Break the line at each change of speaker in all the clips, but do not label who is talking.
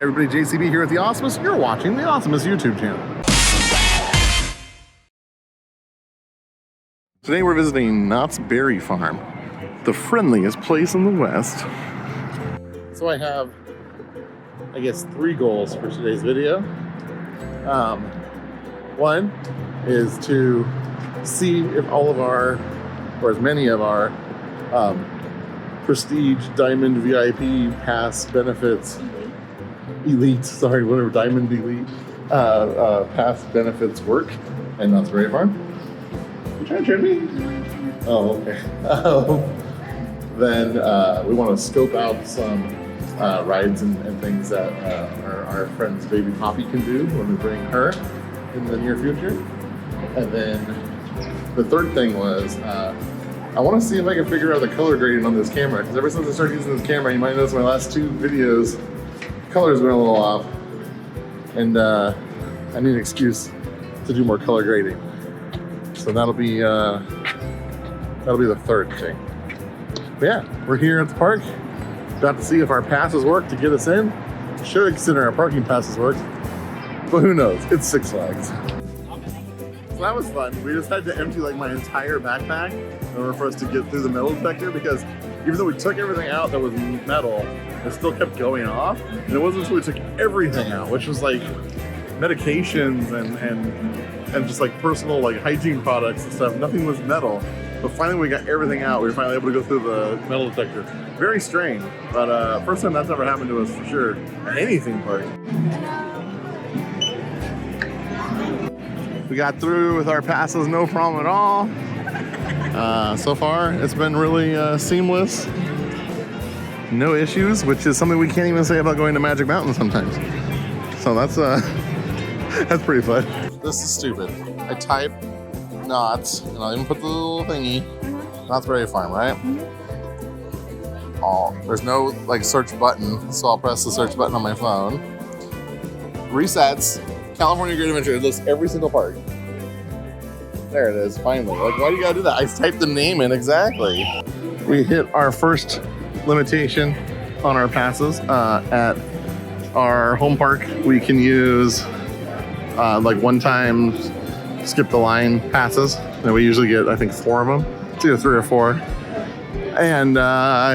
Everybody, JCB here at the Awesomeness. You're watching the Awesomeness YouTube channel. Today we're visiting Knott's Berry Farm, the friendliest place in the West. So I have, I guess, 3 goals for today's video. One is to see if all of our, or as many of our, Prestige Diamond VIP Pass benefits, Diamond Elite Pass benefits work and Knott's Berry Farm. You trying to trip me? Oh, okay. Then we want to scope out some rides and things that our friend's baby Poppy can do when we bring her in the near future. And then the third thing was I want to see if I can figure out the color grading on this camera, because ever since I started using this camera, you might notice my last 2 videos, colors went a little off, and I need an excuse to do more color grading. So that'll be the third thing. But yeah, we're here at the park, about to see if our passes work to get us in. Should consider our parking passes work, but who knows? It's Six Flags. So that was fun. We just had to empty like my entire backpack in order for us to get through the metal detector, because even though we took everything out that was metal, it still kept going off. And it wasn't until we took everything out, which was like medications and just like personal like hygiene products and stuff. Nothing was metal. But finally we got everything out. We were finally able to go through the metal detector. Very strange, but first time that's ever happened to us for sure. At any theme park. We got through with our passes, no problem at all. So far, it's been really seamless. No issues, which is something we can't even say about going to Magic Mountain sometimes. So that's that's pretty fun. This is stupid. I type Knott's, and I'll even put the little thingy, Knott's Berry Farm, right? Oh, there's no like search button, so I'll press the search button on my phone. Resets. California Great Adventure. It lists every single park. There it is, finally. Like, why do you gotta do that? I typed the name in exactly. We hit our first limitation on our passes. At our home park, we can use like one-time skip the line passes. And we usually get, I think, 4 of them. It's either 3 or 4. And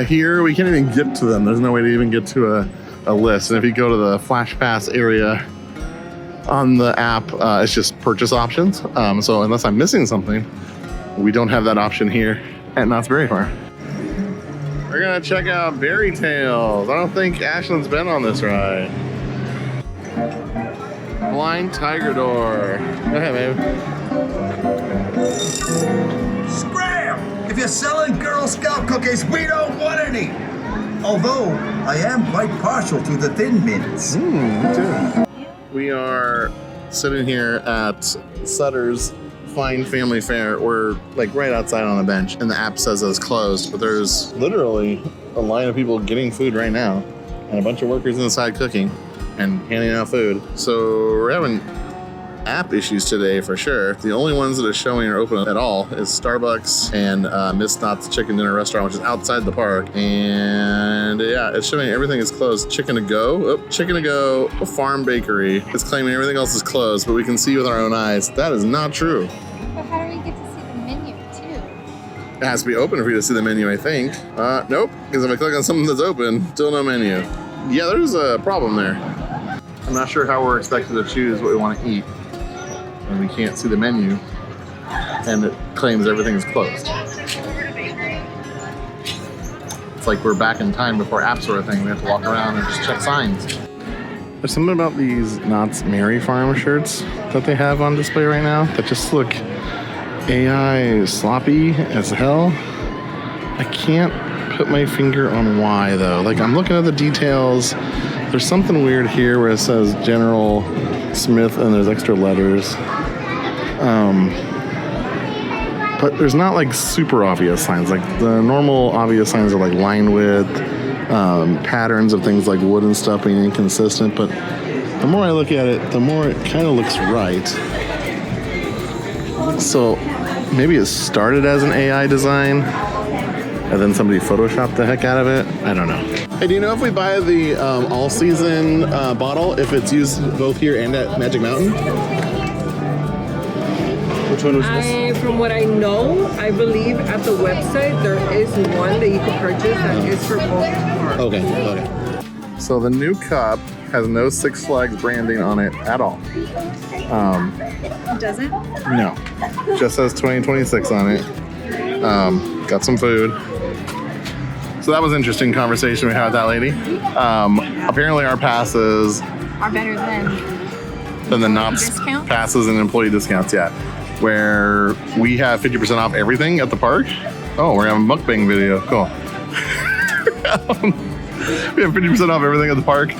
here, we can't even get to them. There's no way to even get to a list. And if you go to the Flash Pass area on the app, it's just purchase options. So unless I'm missing something, we don't have that option here at Knott's Berry Farm. We're gonna check out Berry Tales. I don't think Ashlyn's been on this ride. Blind Tiger Door. Go ahead, babe.
Scram! If you're selling Girl Scout cookies, we don't want any. Although I am quite partial to the Thin Mints.
Me too. We are sitting here at Sutter's Fine Family Fare. We're like right outside on a bench, and the app says it's closed, but there's literally a line of people getting food right now, and a bunch of workers inside cooking and handing out food. So we're having app issues today for sure. The only ones that are showing are open at all is Starbucks and Miss Knott's Chicken Dinner Restaurant, which is outside the park. And yeah, it's showing everything is closed. Chicken to Go, Farm Bakery. It's claiming everything else is closed, but we can see with our own eyes that is not true.
But how do we get to see the menu too?
It has to be open for you to see the menu, I think. Nope, because if I click on something that's open, still no menu. Yeah, there's a problem there. I'm not sure how we're expected to choose what we want to eat and we can't see the menu, and it claims everything is closed. It's like we're back in time before apps were a thing. We have to walk around and just check signs. There's something about these Knott's Berry Farm shirts that they have on display right now that just look AI sloppy as hell. I can't put my finger on why though. Like, I'm looking at the details. There's something weird here where it says General Smith and there's extra letters. But there's not like super obvious signs. Like the normal obvious signs are like line width, patterns of things like wood and stuff being inconsistent. But the more I look at it, the more it kind of looks right. So maybe it started as an AI design and then somebody photoshopped the heck out of it. I don't know. Hey, do you know if we buy the all-season bottle, if it's used both here and at Magic Mountain? Which one was this?
From what I know, I believe at the website there is one that you can purchase that is for both parks.
Okay. So the new cup has no Six Flags branding on it at all.
Does it?
No, just says 2026 on it. Got some food. So that was an interesting conversation we had with that lady. Apparently our passes
Are better than
the Knott's
discount?
passes and employee discounts, yeah. Where we have 50% off everything at the park. Oh, we're having a mukbang video. Cool. We have 50% off everything at the park.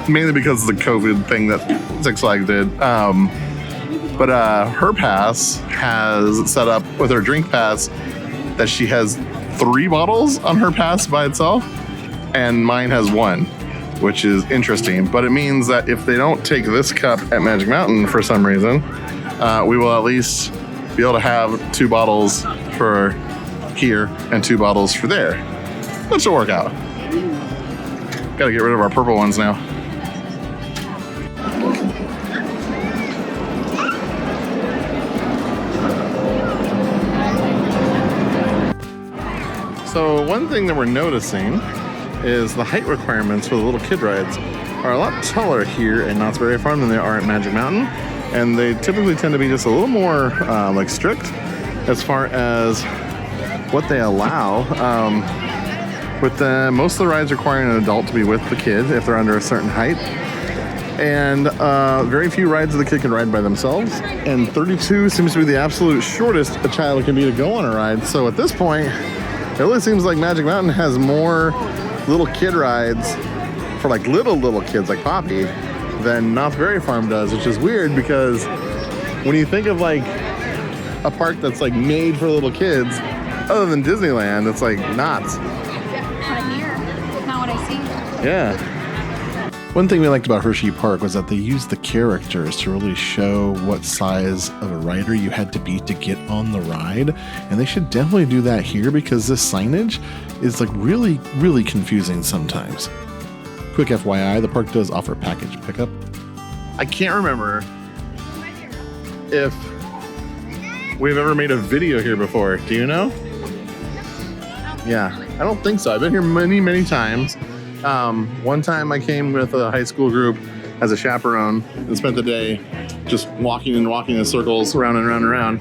Mainly because of the COVID thing that Six Flags did. But her pass has set up with her drink pass that she has 3 bottles on her pass by itself, and mine has 1, which is interesting. But it means that if they don't take this cup at Magic Mountain for some reason, we will at least be able to have 2 bottles for here and 2 bottles for there. That should work out. Gotta get rid of our purple ones now. So one thing that we're noticing is the height requirements for the little kid rides are a lot taller here at Knott's Berry Farm than they are at Magic Mountain. And they typically tend to be just a little more like strict as far as what they allow. With most of the rides requiring an adult to be with the kid if they're under a certain height. And very few rides the kid can ride by themselves. And 32 seems to be the absolute shortest a child can be to go on a ride. So at this point, it really seems like Magic Mountain has more little kid rides for like little kids like Poppy than Knott's Berry Farm does, which is weird because when you think of like a park that's like made for little kids, other than Disneyland, it's like Knott's.
Not here. Not what I see.
Yeah. One thing we liked about Hershey Park was that they used the characters to really show what size of a rider you had to be to get on the ride. And they should definitely do that here because this signage is like really confusing sometimes. Quick FYI, the park does offer package pickup. I can't remember if we've ever made a video here before. Do you know? Yeah, I don't think so. I've been here many times. One time I came with a high school group as a chaperone and spent the day just walking in circles around and around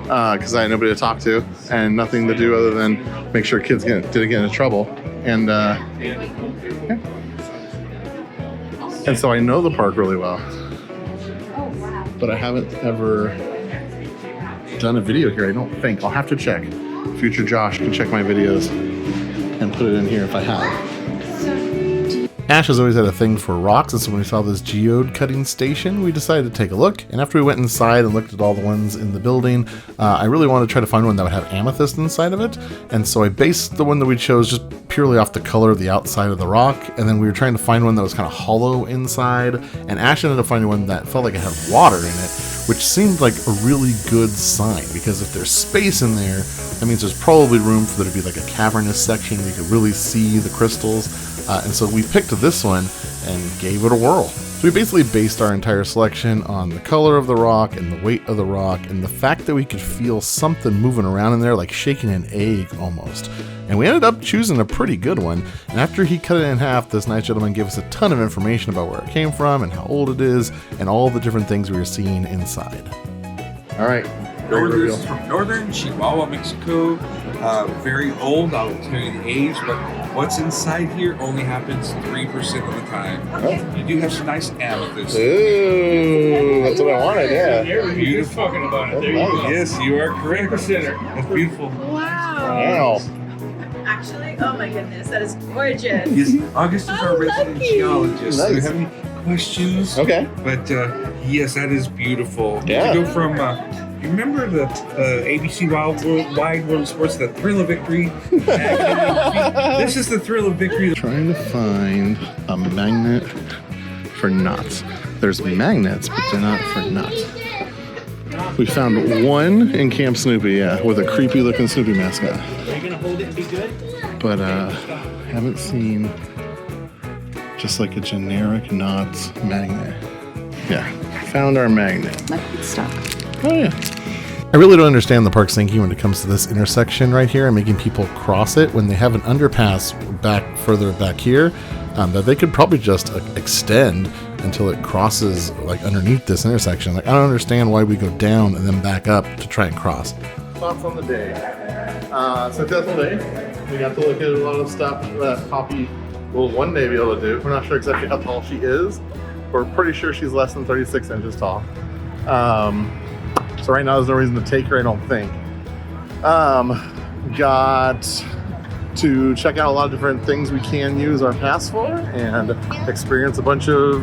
because I had nobody to talk to and nothing to do other than make sure kids didn't get into trouble. And yeah. And so I know the park really well, but I haven't ever done a video here, I don't think. I'll have to check. Future Josh can check my videos and put it in here if I have. Ash has always had a thing for rocks, and so when we saw this geode cutting station, we decided to take a look. And after we went inside and looked at all the ones in the building, I really wanted to try to find one that would have amethyst inside of it. And so I based the one that we chose just purely off the color of the outside of the rock. And then we were trying to find one that was kind of hollow inside. And Ash ended up finding one that felt like it had water in it, which seemed like a really good sign, because if there's space in there, that means there's probably room for there to be like a cavernous section where you could really see the crystals. And so we picked this one and gave it a whirl. So we basically based our entire selection on the color of the rock and the weight of the rock and the fact that we could feel something moving around in there, like shaking an egg almost. And we ended up choosing a pretty good one. And after he cut it in half, this nice gentleman gave us a ton of information about where it came from and how old it is and all the different things we were seeing inside. All right.
This is from northern Chihuahua, Mexico. Very old, I'll tell you the age, but what's inside here only happens 3% of the time.
Oh.
You do have some nice amethyst.
Ooh, that's what I wanted, yeah.
Beautiful.
Talking about it. There you go.
Yes, you are correct.
Center.
That's beautiful.
Wow.
Actually, oh my goodness, that is gorgeous.
Yes, August is our resident
lucky.
geologist.
Nice.
Do you have any questions?
Okay.
But yes, that is beautiful.
Yeah.
To go from, you remember the ABC Wide World of Sports, the Thrill of Victory? This is the Thrill of Victory.
Trying to find a magnet for knots. There's magnets, but they're not for knots. We found one in Camp Snoopy, yeah, with a creepy looking Snoopy mascot.
Are you gonna hold it and be good?
But haven't seen just like a generic Knott's magnet. Yeah, found our magnet.
Like it's stuck.
Oh yeah. I really don't understand the park's thinking when it comes to this intersection right here and making people cross it when they have an underpass further back here that they could probably just extend until it crosses like underneath this intersection. Like I don't understand why we go down and then back up to try and cross. Thoughts on the day? Successful day. We got to look at a lot of stuff that Poppy will one day be able to do. We're not sure exactly how tall she is. We're pretty sure she's less than 36 inches tall. So right now there's no reason to take her, I don't think. Got to check out a lot of different things we can use our pass for and experience a bunch of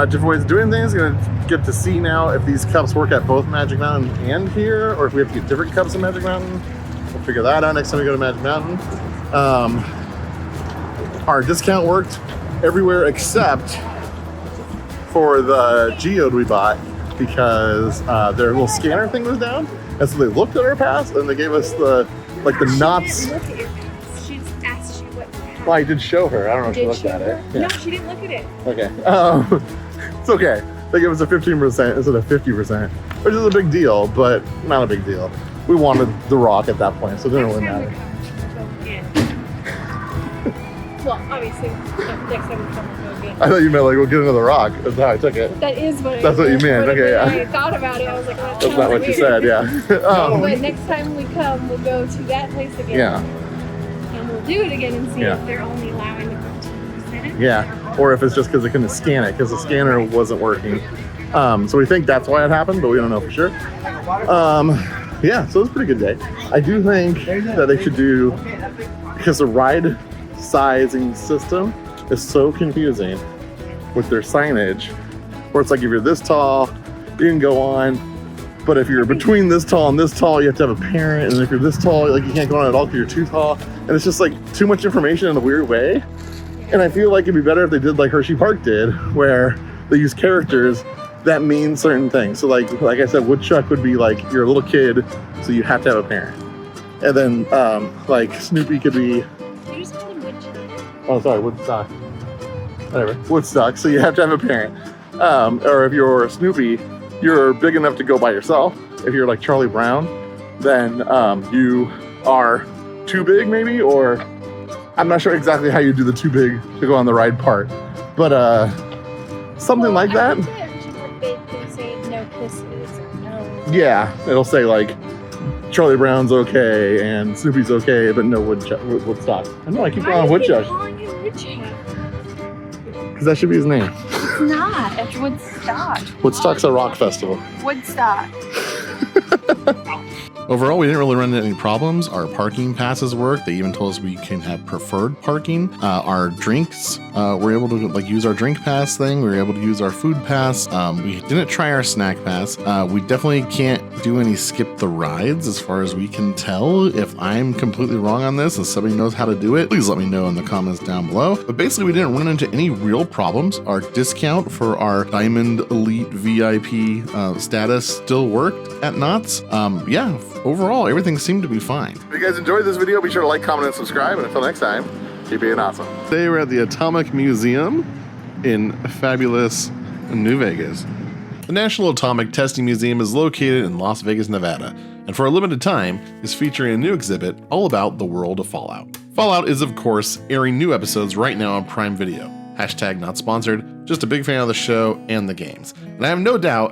different ways of doing things. Gonna get to see now if these cups work at both Magic Mountain and here, or if we have to get different cups at Magic Mountain. We'll figure that out next time we go to Magic Mountain. Our discount worked everywhere except for the Geode we bought, because their little scanner thing was down, and so they looked at our pass and they gave us the Knott's.
She didn't look at your pass. She just asked you what you had.
Well, I did show her. I don't know if she looked at it.
No, she didn't look at it.
Okay. It's okay. They gave us a 15% instead of 50%, which is a big deal, but not a big deal. We wanted the rock at that point, so it didn't really matter.
Well, obviously, next time we come, we'll go again.
I thought you meant like we'll get another rock. That's how I took it.
That is what
That's what you meant.
But
Okay, yeah.
When I thought about it, I was like, well,
That's not what you said. Yeah.
But next time we come, we'll go to that place again.
Yeah.
And we'll do it again and see
Yeah.
if they're only allowing the 15%.
Yeah, or if it's just because they couldn't scan it because the scanner wasn't working. So we think that's why it happened, but we don't know for sure. Yeah, so it was a pretty good day. I do think that they should do, because the ride sizing system is so confusing with their signage, where it's like if you're this tall, you can go on, but if you're between this tall and this tall, you have to have a parent, and if you're this tall, like you can't go on at all because you're too tall, and it's just like too much information in a weird way. And I feel like it'd be better if they did like Hershey Park did, where they use characters that mean certain things. So like I said, Woodchuck would be like you're a little kid, so you have to have a parent. And then like Snoopy could be,
You just call them Woodchuck.
oh sorry, Woodstock. Whatever, Woodstock, so you have to have a parent. Or if you're Snoopy, you're big enough to go by yourself. If you're like Charlie Brown, then you are too big maybe, or I'm not sure exactly how you do the too big to go on the ride part. But something like that.
They say no kisses or no.
Yeah, it'll say like Charlie Brown's okay and Snoopy's okay, but no Woodstock. I know I keep calling him Woodchuck
calling him Woodchuck?
because that should be his name.
It's not. It's Woodstock.
Woodstock's a rock festival.
Woodstock.
Overall, we didn't really run into any problems. Our parking passes work. They even told us we can have preferred parking. Our drinks, we're able to like use our drink pass thing. We were able to use our food pass. We didn't try our snack pass. We definitely can't do any skip the rides as far as we can tell. If I'm completely wrong on this and somebody knows how to do it, please let me know in the comments down below. But basically, we didn't run into any real problems. Our discount for our Diamond Elite VIP status still worked at Knott's. Yeah. Overall, everything seemed to be fine. If you guys enjoyed this video, be sure to like, comment, and subscribe. And until next time, keep being awesome. Today we're at the Atomic Museum in fabulous New Vegas. The National Atomic Testing Museum is located in Las Vegas, Nevada, and for a limited time is featuring a new exhibit all about the world of Fallout. Fallout is, of course, airing new episodes right now on Prime Video. # not sponsored, just a big fan of the show and the games. And I have no doubt